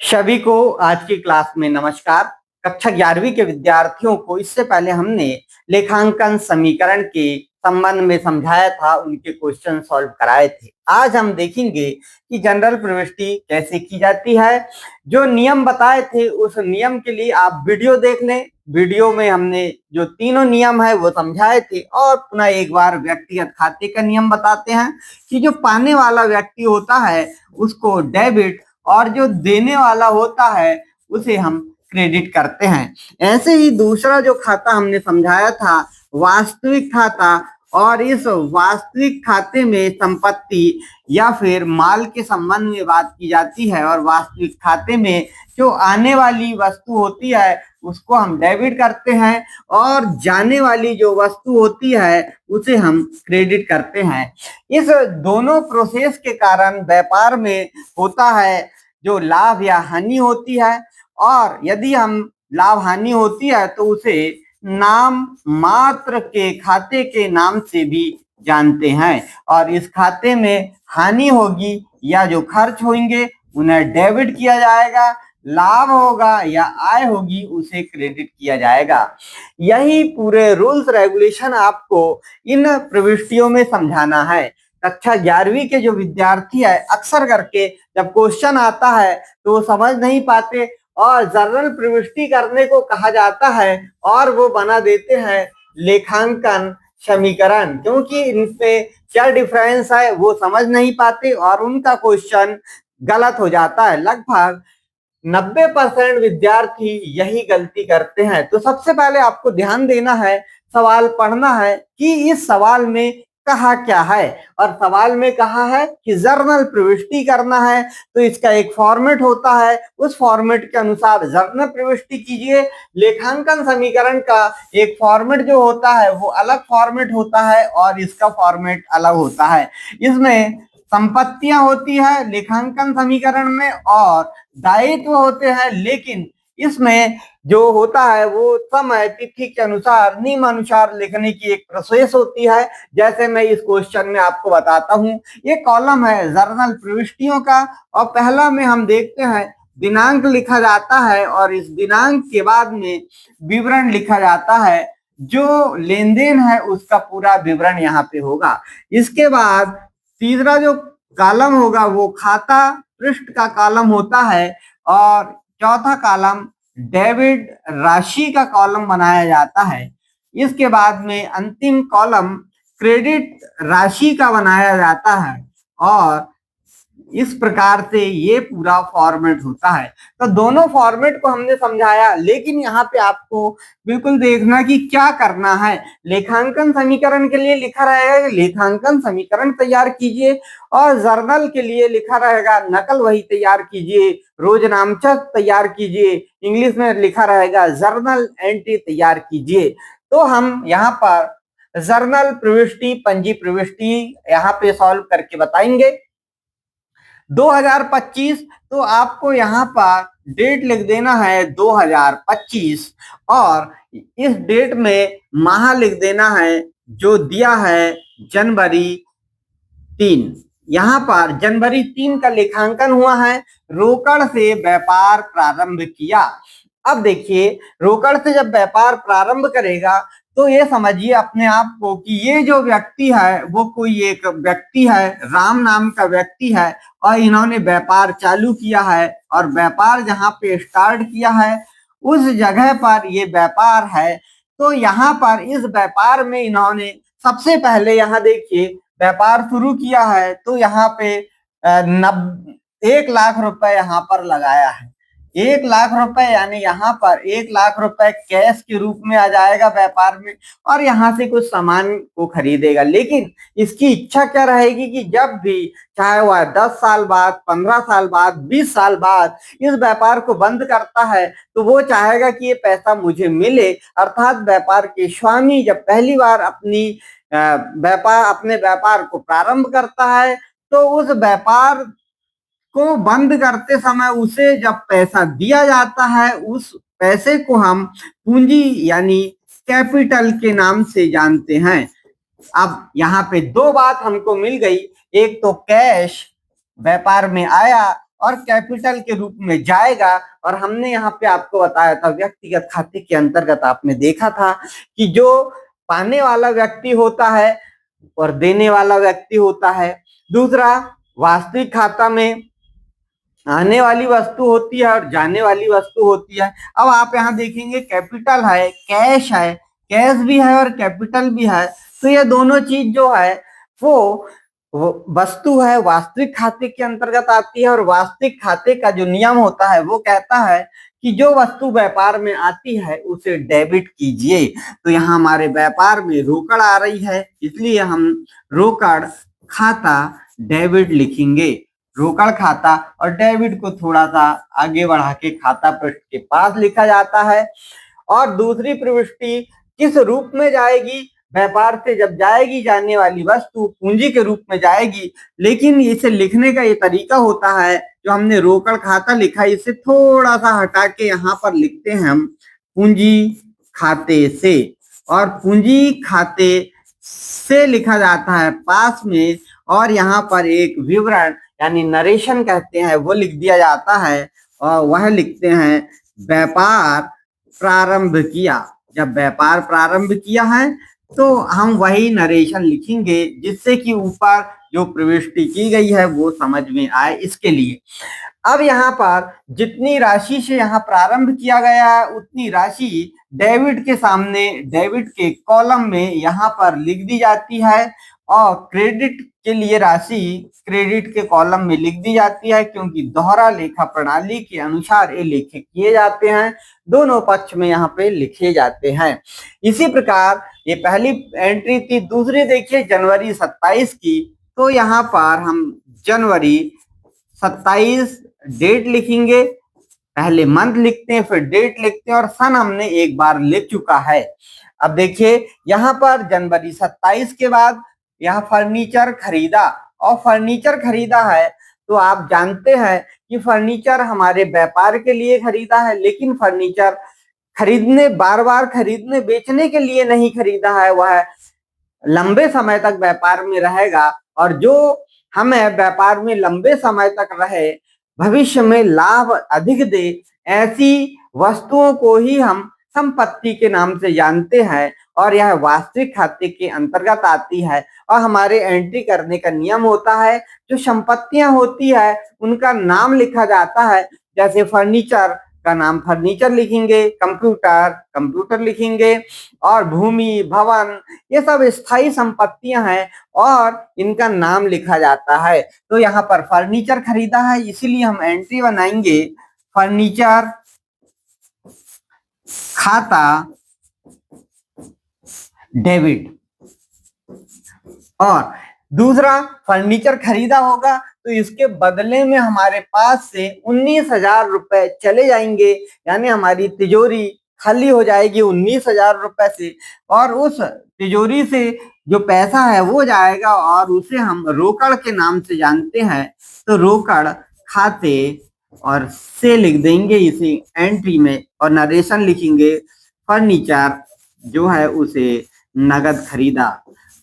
सभी को आज की क्लास में नमस्कार। कक्षा 11वीं के विद्यार्थियों को इससे पहले हमने लेखांकन समीकरण के संबंध में समझाया था, उनके क्वेश्चन सॉल्व कराए थे। आज हम देखेंगे कि जनरल प्रविष्टि कैसे की जाती है। जो नियम बताए थे उस नियम के लिए आप वीडियो देख लें। वीडियो में हमने जो तीनों नियम है वो समझाए थे और पुनः एक बार व्यक्तिगत खाते का नियम बताते हैं कि जो पाने वाला व्यक्ति होता है उसको डेबिट और जो देने वाला होता है उसे हम क्रेडिट करते हैं। ऐसे ही दूसरा जो खाता हमने समझाया था वास्तविक खाता, और इस वास्तविक खाते में संपत्ति या फिर माल के संबंध में बात की जाती है और वास्तविक खाते में जो आने वाली वस्तु होती है उसको हम डेबिट करते हैं और जाने वाली जो वस्तु होती है उसे हम क्रेडिट करते हैं। इस दोनों प्रोसेस के कारण व्यापार में होता है जो लाभ या हानि होती है, और यदि हम लाभ हानि होती है तो उसे नाम मात्र के खाते के नाम से भी जानते हैं, और इस खाते में हानि होगी या जो खर्च होंगे उन्हें डेबिट किया जाएगा, लाभ होगा या आय होगी उसे क्रेडिट किया जाएगा। यही पूरे रूल्स रेगुलेशन आपको इन प्रविष्टियों में समझाना है। कक्षा 11वीं के जो विद्यार्थी है अक्सर करके जब क्वेश्चन आता है तो वो समझ नहीं पाते और जनरल प्रविष्टि करने को कहा जाता है और वो बना देते हैं लेखांकन समीकरण, क्योंकि इनमें क्या डिफरेंस है वो समझ नहीं पाते और उनका क्वेश्चन गलत हो जाता है। लगभग 90% विद्यार्थी यही गलती करते हैं। तो सबसे पहले आपको ध्यान देना है, सवाल पढ़ना है कि इस सवाल में कहा क्या है, और सवाल में कहा है कि जर्नल प्रविष्टि करना है तो इसका एक फॉर्मेट होता है, उस फॉर्मेट के अनुसार जर्नल प्रविष्टि कीजिए। लेखांकन समीकरण का एक फॉर्मेट जो होता है वो अलग फॉर्मेट होता है और इसका फॉर्मेट अलग होता है। इसमें संपत्तियां होती है लेखांकन समीकरण में और दायित्व होते हैं, लेकिन इसमें जो होता है वो समय तिथि के अनुसार नियमानुसार लिखने की एक प्रोसेस होती है। जैसे मैं इस क्वेश्चन में आपको बताता हूं, ये कॉलम है जर्नल प्रविष्टियों का और पहला में हम देखते हैं दिनांक लिखा जाता है और इस दिनांक के बाद में विवरण लिखा जाता है, जो लेन देन है उसका पूरा विवरण यहाँ पे होगा। इसके बाद तीसरा जो कॉलम होगा वो खाता पृष्ठ का कॉलम होता है और चौथा कॉलम डेबिट राशि का कॉलम बनाया जाता है। इसके बाद में अंतिम कॉलम क्रेडिट राशि का बनाया जाता है और इस प्रकार से ये पूरा फॉर्मेट होता है। तो दोनों फॉर्मेट को हमने समझाया, लेकिन यहाँ पे आपको बिल्कुल देखना कि क्या करना है। लेखांकन समीकरण के लिए लिखा रहेगा लेखांकन समीकरण तैयार कीजिए और जर्नल के लिए लिखा रहेगा नकल वही तैयार कीजिए, रोजनामचक तैयार कीजिए, इंग्लिश में लिखा रहेगा जर्नल एंट्री तैयार कीजिए। तो हम यहाँ पर जर्नल प्रविष्टि पंजी प्रविष्टि यहाँ पे सॉल्व करके बताएंगे। 2025, तो आपको यहाँ पर डेट लिख देना है 2025 और इस डेट में माह लिख देना है जो दिया है जनवरी 3। यहाँ पर जनवरी 3 का लेखांकन हुआ है, रोकड़ से व्यापार प्रारंभ किया। अब देखिए रोकड़ से जब व्यापार प्रारंभ करेगा तो ये समझिए अपने आप को कि ये जो व्यक्ति है वो कोई एक व्यक्ति है, राम नाम का व्यक्ति है और इन्होंने व्यापार चालू किया है और व्यापार जहाँ पे स्टार्ट किया है उस जगह पर ये व्यापार है। तो यहाँ पर इस व्यापार में इन्होंने सबसे पहले यहाँ देखिए व्यापार शुरू किया है तो यहाँ पे 1 लाख रुपए यहाँ पर लगाया है। 1 लाख रुपए यानी यहाँ पर 1 लाख रुपए कैश के रूप में आ जाएगा व्यापार में और यहाँ से कुछ सामान को खरीदेगा। लेकिन इसकी इच्छा क्या रहेगी कि जब भी चाहे वह 10 साल बाद, 15 साल बाद, 20 साल बाद इस व्यापार को बंद करता है तो वो चाहेगा कि ये पैसा मुझे मिले। अर्थात व्यापार के स्वामी जब पहली बार अपने व्यापार को प्रारंभ करता है तो उस व्यापार को बंद करते समय उसे जब पैसा दिया जाता है उस पैसे को हम पूंजी यानी कैपिटल के नाम से जानते हैं। अब यहाँ पे दो बात हमको मिल गई, एक तो कैश व्यापार में आया और कैपिटल के रूप में जाएगा। और हमने यहाँ पे आपको बताया था व्यक्तिगत खाते के अंतर्गत आपने देखा था कि जो पाने वाला व्यक्ति होता है और देने वाला व्यक्ति होता है। दूसरा, वास्तविक खाता में आने वाली वस्तु होती है और जाने वाली वस्तु होती है। अब आप यहाँ देखेंगे कैपिटल है, कैश भी है और कैपिटल भी है। तो ये दोनों चीज जो है वो वस्तु है, वास्तविक खाते के अंतर्गत आती है। और वास्तविक खाते का जो नियम होता है वो कहता है कि जो वस्तु व्यापार में आती है उसे डेबिट कीजिए। तो यहाँ हमारे व्यापार में रोकड़ आ रही है, इसलिए हम रोकड़ खाता डेबिट लिखेंगे। रोकड़ खाता और डेबिट को थोड़ा सा आगे बढ़ा के खाता पृष्ठ के पास लिखा जाता है। और दूसरी प्रविष्टि किस रूप में जाएगी? व्यापार से जब जाएगी जाने वाली वस्तु पूंजी के रूप में जाएगी, लेकिन इसे लिखने का ये तरीका होता है, जो हमने रोकड़ खाता लिखा है इसे थोड़ा सा हटा के यहाँ पर लिखते हैं हम पूंजी खाते से। और पूंजी खाते से लिखा जाता है पास में, और यहाँ पर एक विवरण यानी नरेशन कहते हैं वो लिख दिया जाता है। और वह लिखते हैं व्यापार प्रारंभ किया। जब व्यापार प्रारंभ किया है तो हम वही नरेशन लिखेंगे, जिससे कि ऊपर जो प्रविष्टि की गई है वो समझ में आए, इसके लिए। अब यहाँ पर जितनी राशि से यहाँ प्रारंभ किया गया है उतनी राशि डेबिट के सामने, डेबिट के कॉलम में यहाँ पर लिख दी जाती है। और क्रेडिट के लिए राशि क्रेडिट के कॉलम में लिख दी जाती है, क्योंकि दोहरा लेखा प्रणाली के अनुसार ये लेखे किए जाते हैं, दोनों पक्ष में यहाँ पे लिखे जाते हैं। इसी प्रकार ये पहली एंट्री थी। दूसरी देखिए जनवरी 27 की, तो यहाँ पर हम जनवरी 27 डेट लिखेंगे। पहले मंथ लिखते हैं फिर डेट लिखते हैं, और सन हमने एक बार लिख चुका है। अब देखिए यहाँ पर जनवरी 27 के बाद यहाँ फर्नीचर खरीदा, और फर्नीचर खरीदा है तो आप जानते हैं कि फर्नीचर हमारे व्यापार के लिए खरीदा है, लेकिन फर्नीचर खरीदने, बार बार खरीदने बेचने के लिए नहीं खरीदा है, वह लंबे समय तक व्यापार में रहेगा। और जो हमें व्यापार में लंबे समय तक रहे, भविष्य में लाभ अधिक दे, ऐसी वस्तुओं को ही हम संपत्ति के नाम से जानते हैं। और यह वास्तविक खाते के अंतर्गत आती है। और हमारे एंट्री करने का नियम होता है, जो संपत्तियां होती है उनका नाम लिखा जाता है। जैसे फर्नीचर का नाम फर्नीचर लिखेंगे, कंप्यूटर कंप्यूटर लिखेंगे, और भूमि भवन ये सब स्थायी संपत्तियां हैं और इनका नाम लिखा जाता है। तो यहाँ पर फर्नीचर खरीदा है, इसीलिए हम एंट्री बनाएंगे फर्नीचर खाता डेबिट। और दूसरा, फर्नीचर खरीदा होगा तो इसके बदले में हमारे पास से 19,000 रुपए चले जाएंगे, यानी हमारी तिजोरी खाली हो जाएगी 19,000 रुपए से। और उस तिजोरी से जो पैसा है वो जाएगा, और उसे हम रोकड़ के नाम से जानते हैं। तो रोकड़ खाते और से लिख देंगे इसी एंट्री में, और नरेशन लिखेंगे फर्नीचर जो है उसे नगद खरीदा,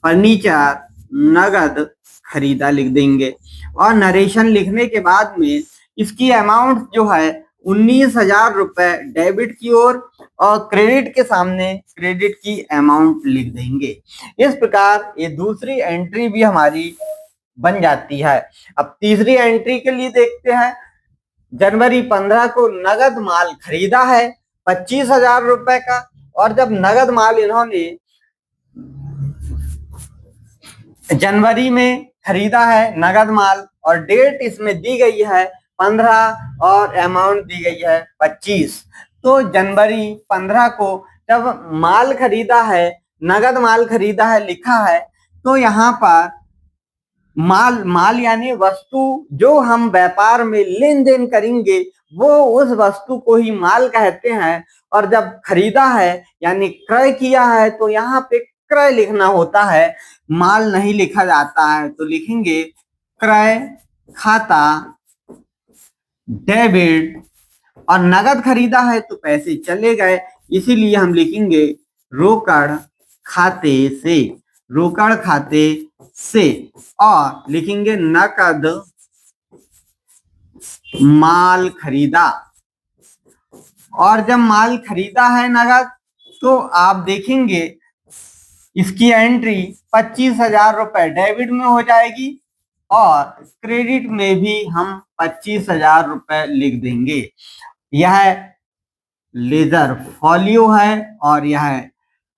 फर्नीचर नगद खरीदा लिख देंगे। और नरेशन लिखने के बाद में इसकी अमाउंट जो है 19,000 रुपए डेबिट की ओर, और क्रेडिट के सामने क्रेडिट की अमाउंट लिख देंगे। इस प्रकार ये दूसरी एंट्री भी हमारी बन जाती है। अब तीसरी एंट्री के लिए देखते हैं। जनवरी 15 को नगद माल खरीदा है 25,000 रुपए का, और जब नगद माल इन्होंने जनवरी में खरीदा है नगद माल, और डेट इसमें दी गई है 15 और अमाउंट दी गई है 25। तो जनवरी 15 को जब माल खरीदा है, नगद माल खरीदा है लिखा है, तो यहाँ पर माल यानी वस्तु जो हम व्यापार में लेन देन करेंगे वो उस वस्तु को ही माल कहते हैं। और जब खरीदा है यानी क्रय किया है तो यहाँ पे क्रय लिखना होता है, माल नहीं लिखा जाता है। तो लिखेंगे क्रय खाता डेबिट, और नगद खरीदा है तो पैसे चले गए, इसीलिए हम लिखेंगे रोकड़ खाते से, रोकड़ खाते से। और लिखेंगे नकद माल खरीदा, और जब माल खरीदा है नगद तो आप देखेंगे इसकी एंट्री 25,000 रुपए डेबिट में हो जाएगी और क्रेडिट में भी हम 25,000 रुपए लिख देंगे। यह लेजर फॉलियो है और यह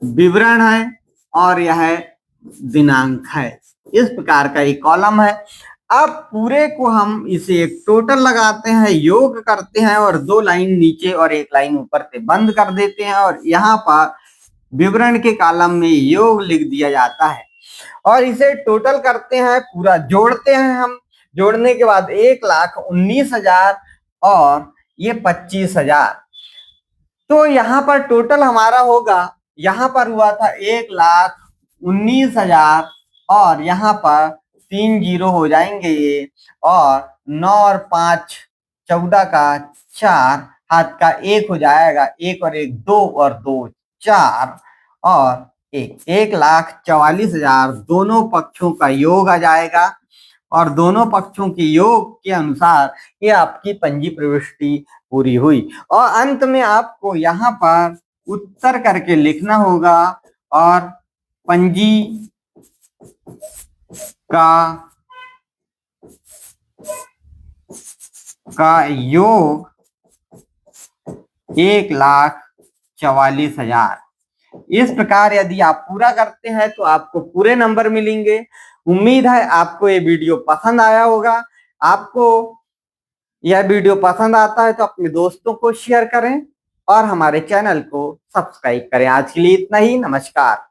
विवरण है और यह दिनांक है। इस प्रकार का एक कॉलम है। अब पूरे को हम इसे एक टोटल लगाते हैं, योग करते हैं और 2 लाइन नीचे और 1 लाइन ऊपर से बंद कर देते हैं और यहाँ पर विवरण के कॉलम में योग लिख दिया जाता है और इसे टोटल करते हैं, पूरा जोड़ते हैं हम। जोड़ने के बाद 1,19,000 और ये 25,000, तो यहाँ पर टोटल हमारा होगा, यहाँ पर हुआ था 1,19,000 और यहाँ पर 3 जीरो हो जाएंगे ये, और 9 और 5 14 का 4, हाथ का 1 हो जाएगा, 1 और 1 2 और 2 4 और 1,44,000 दोनों पक्षों का योग आ जाएगा और दोनों पक्षों के योग के अनुसार ये आपकी पंजी प्रविष्टि पूरी हुई। और अंत में आपको यहाँ पर उत्तर करके लिखना होगा और पंजी का योग 1,44,000। इस प्रकार यदि आप पूरा करते हैं तो आपको पूरे नंबर मिलेंगे। उम्मीद है आपको ये वीडियो पसंद आया होगा। आपको यह वीडियो पसंद आता है तो अपने दोस्तों को शेयर करें और हमारे चैनल को सब्सक्राइब करें। आज के लिए इतना ही, नमस्कार।